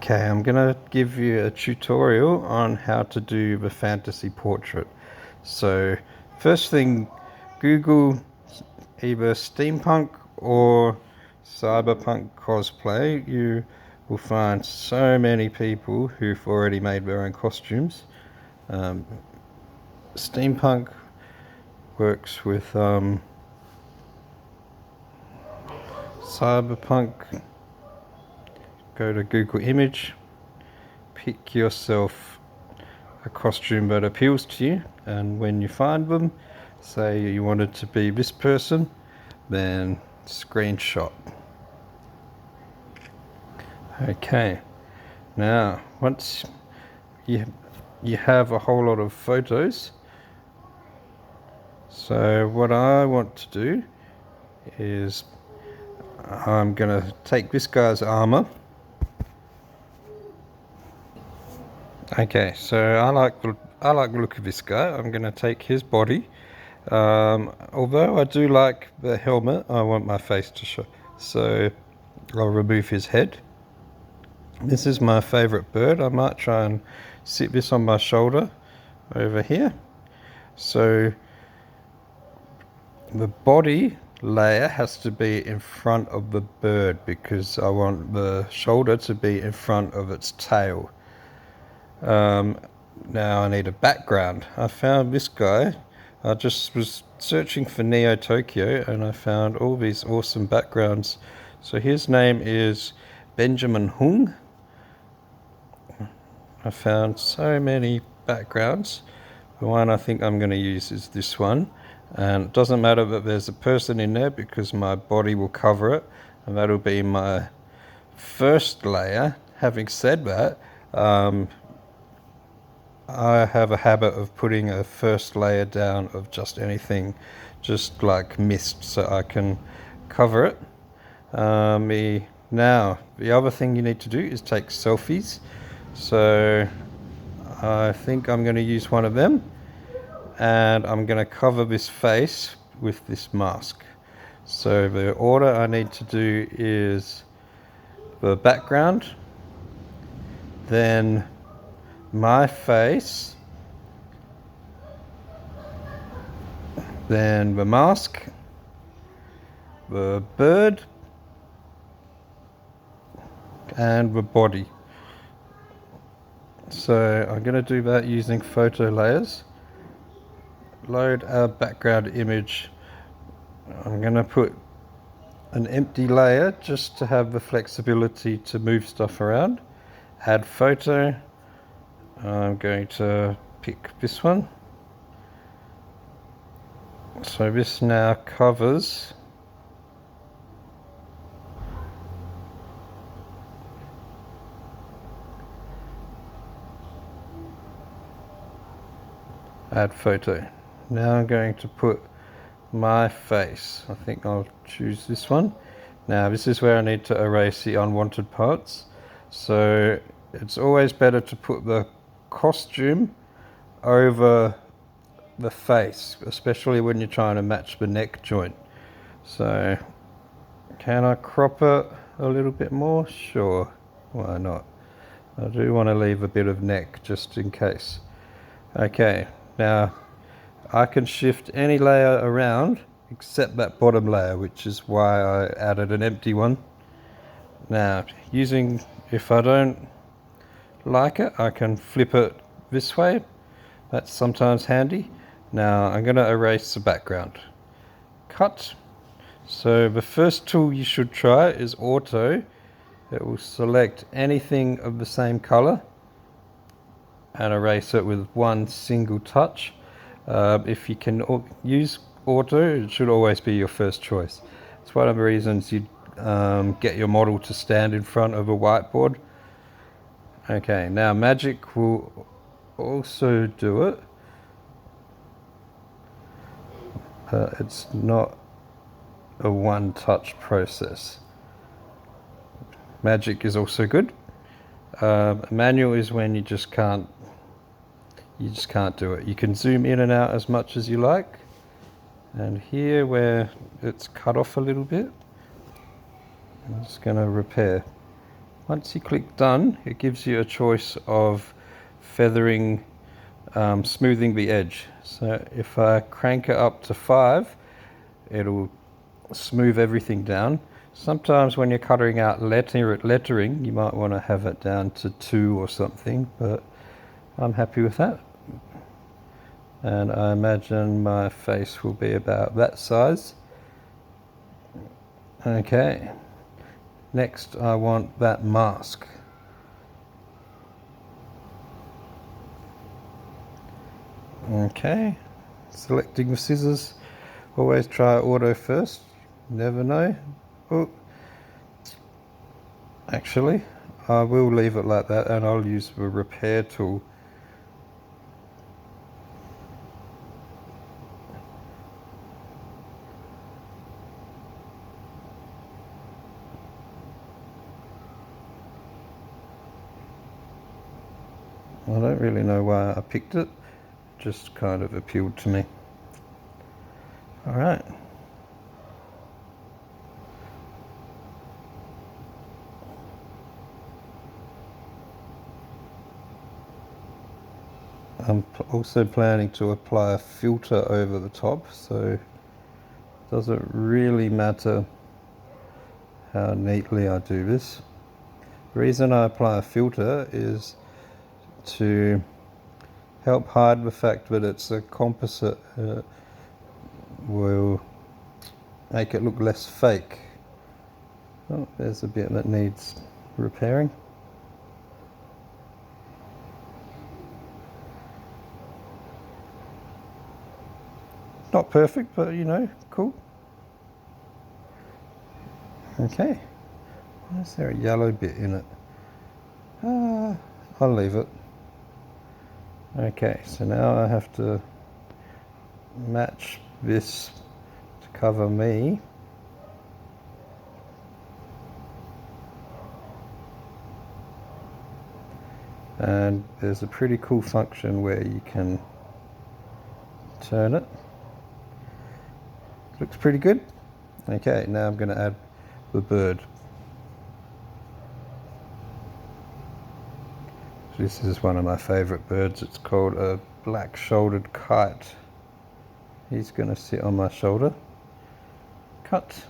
Okay, I'm gonna give you a tutorial on how to do the fantasy portrait. So first thing, Google either steampunk or cyberpunk cosplay. You will find so many people who've already made their own costumes. Steampunk works with cyberpunk. Go to Google image, pick yourself a costume that appeals to you, and when you find them, say you want it to be this person, then screenshot. Okay, now once you have a whole lot of photos, so what I want to do is I'm gonna take this guy's armor. Okay, so I like the look of this guy. I'm going to take his body. Although I do like the helmet, I want my face to show. So I'll remove his head. This is my favorite bird. I might try and sit this on my shoulder over here. So the body layer has to be in front of the bird because I want the shoulder to be in front of its tail. Now I need a background. I found this guy. I just was searching for Neo Tokyo and I found all these awesome backgrounds. So his name is Benjamin Hung. I found so many backgrounds. The one I think I'm going to use is this one. And it doesn't matter that there's a person in there because my body will cover it. And that'll be my first layer. Having said that, I have a habit of putting a first layer down of just anything, just like mist, so I can cover it. Now, the other thing you need to do is take selfies. So I think I'm going to use one of them, and I'm going to cover this face with this mask. So the order I need to do is the background, then my face, then the mask, the bird, and the body. So I'm going to do that using PhotoLayers. Load our background image. I'm going to put an empty layer just to have the flexibility to move stuff around. Add photo. I'm going to pick this one. So this now covers add photo. Now I'm going to put my face. I think I'll choose this one. Now this is where I need to erase the unwanted parts. So it's always better to put the costume over the face, especially when you're trying to match the neck joint. So can I crop it a little bit more? Sure, why not? I do want to leave a bit of neck just in case. Okay, now I can shift any layer around except that bottom layer, which is why I added an empty one. Now if I don't like it, I can flip it this way. That's sometimes handy. Now I'm going to erase the background. Cut. So the first tool you should try is auto. It will select anything of the same color and erase it with one single touch. If you can use auto, it should always be your first choice. It's one of the reasons you get your model to stand in front of a whiteboard. Okay, now Magic will also do it. It's not a one-touch process. Magic is also good. Manual is when you just can't do it. You can zoom in and out as much as you like. And here where it's cut off a little bit, I'm just going to repair. Once you click done, it gives you a choice of feathering, smoothing the edge. So if I crank it up to 5, it'll smooth everything down. Sometimes when you're cutting out lettering, you might want to have it down to 2 or something, but I'm happy with that. And I imagine my face will be about that size. Okay. Next, I want that mask. Okay. Selecting the scissors. Always try auto first. Never know. Oh. Actually, I will leave it like that and I'll use the repair tool. I don't really know why I picked it, just kind of appealed to me. Alright. I'm also planning to apply a filter over the top, so it doesn't really matter how neatly I do this. The reason I apply a filter is to help hide the fact that it's a composite. Will make it look less fake. Oh, there's a bit that needs repairing. Not perfect, but you know, cool. Okay. Why is there a yellow bit in it? I'll leave it. Okay, so now I have to match this to cover me. And there's a pretty cool function where you can turn it. Looks pretty good. Okay, now I'm going to add the bird. This is one of my favorite birds. It's called a black-shouldered kite. He's going to sit on my shoulder. Cut.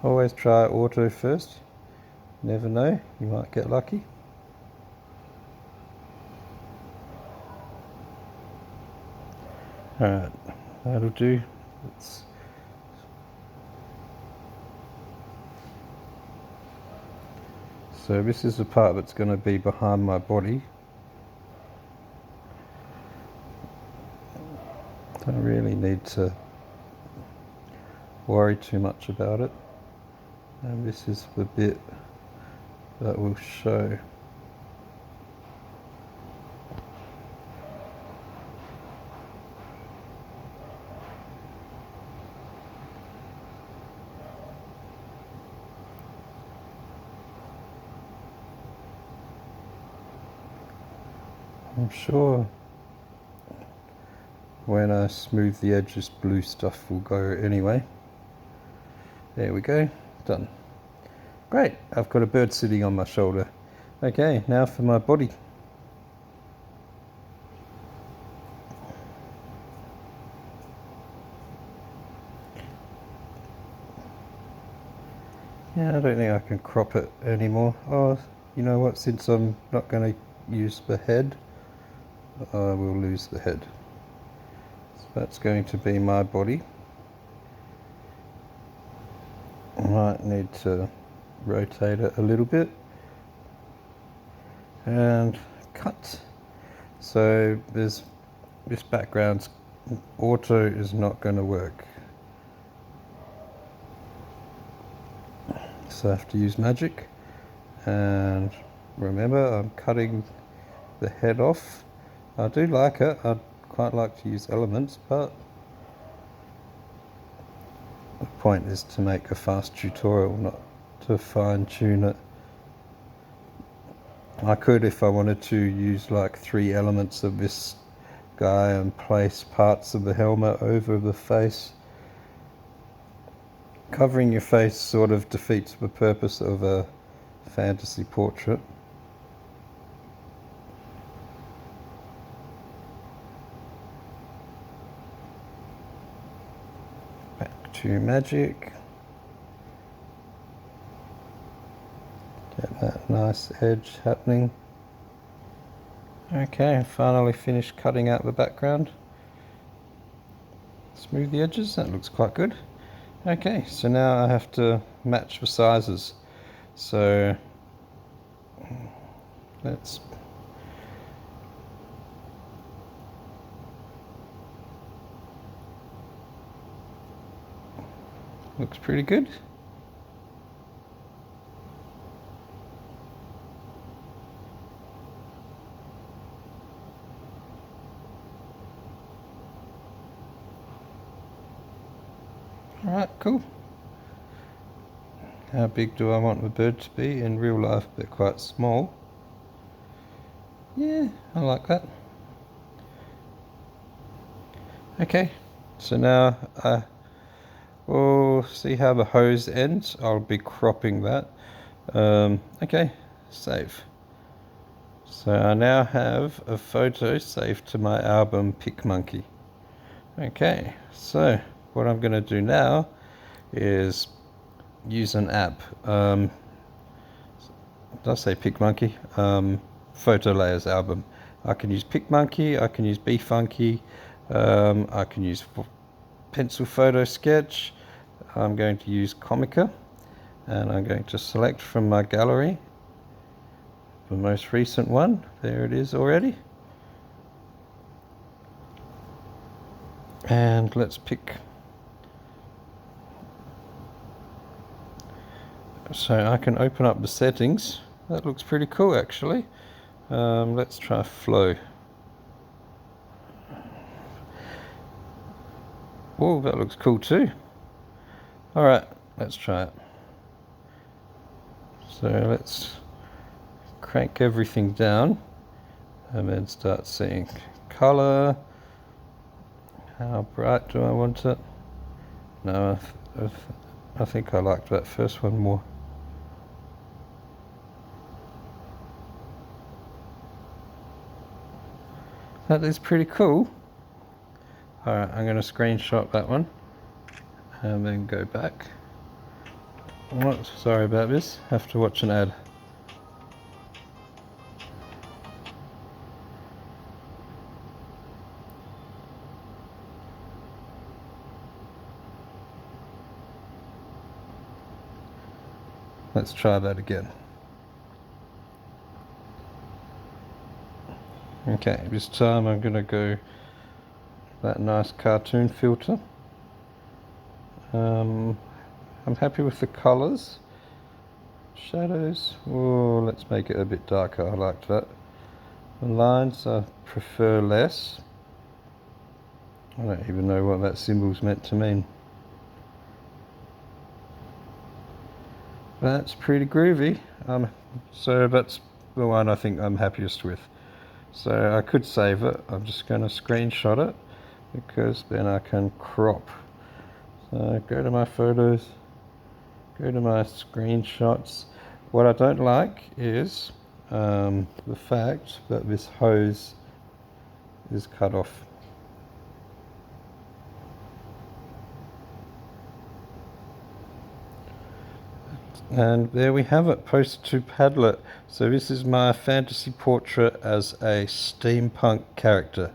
Always try auto first. Never know, you might get lucky. Alright, that'll do. So this is the part that's going to be behind my body. Don't really need to worry too much about it. And this is the bit that will show. I'm sure when I smooth the edge, this blue stuff will go anyway. There we go, done. Great, I've got a bird sitting on my shoulder. Okay, now for my body. Yeah, I don't think I can crop it anymore. Oh, you know what, since I'm not going to use the head, I will lose the head. So that's going to be my body. I might need to rotate it a little bit and cut. So this background's auto is not going to work, so I have to use magic. And remember, I'm cutting the head off. I do like it. I'd quite like to use elements, but the point is to make a fast tutorial, not to fine-tune it. I could, if I wanted to, use like 3 elements of this guy and place parts of the helmet over the face. Covering your face sort of defeats the purpose of a fantasy portrait. Back to magic. Get that nice edge happening. Okay, finally finished cutting out the background. Smooth the edges, that looks quite good. Okay, so now I have to match the sizes. So let's looks pretty good. Alright, cool. How big do I want the bird to be? In real life, they're quite small. Yeah, I like that. Okay, so now we'll see how the hose ends. I'll be cropping that. Okay, save. So I now have a photo saved to my album PicMonkey. Okay, so what I'm going to do now is use an app. Did I say PicMonkey? PhotoLayers album. I can use PicMonkey, I can use BeFunky, I can use pencil photo sketch. I'm going to use Comica, and I'm going to select from my gallery the most recent one. There it is already. And let's pick. So I can open up the settings. That looks pretty cool actually. Let's try flow. Oh, that looks cool too. Alright, let's try it. So let's crank everything down and then start seeing color. How bright do I want it? No, I think I liked that first one more. That is pretty cool. Alright, I'm going to screenshot that one and then go back. Oh, sorry about this, have to watch an ad. Let's try that again. Okay, this time I'm going to go that nice cartoon filter. I'm happy with the colors. Shadows, oh, let's make it a bit darker, I liked that. The lines I prefer less. I don't even know what that symbol's meant to mean. That's pretty groovy. So that's the one I think I'm happiest with. So I could save it. I'm just going to screenshot it because then I can crop. So go to my photos, go to my screenshots. What I don't like is the fact that this hose is cut off. And there we have it, post to Padlet. So this is my fantasy portrait as a steampunk character.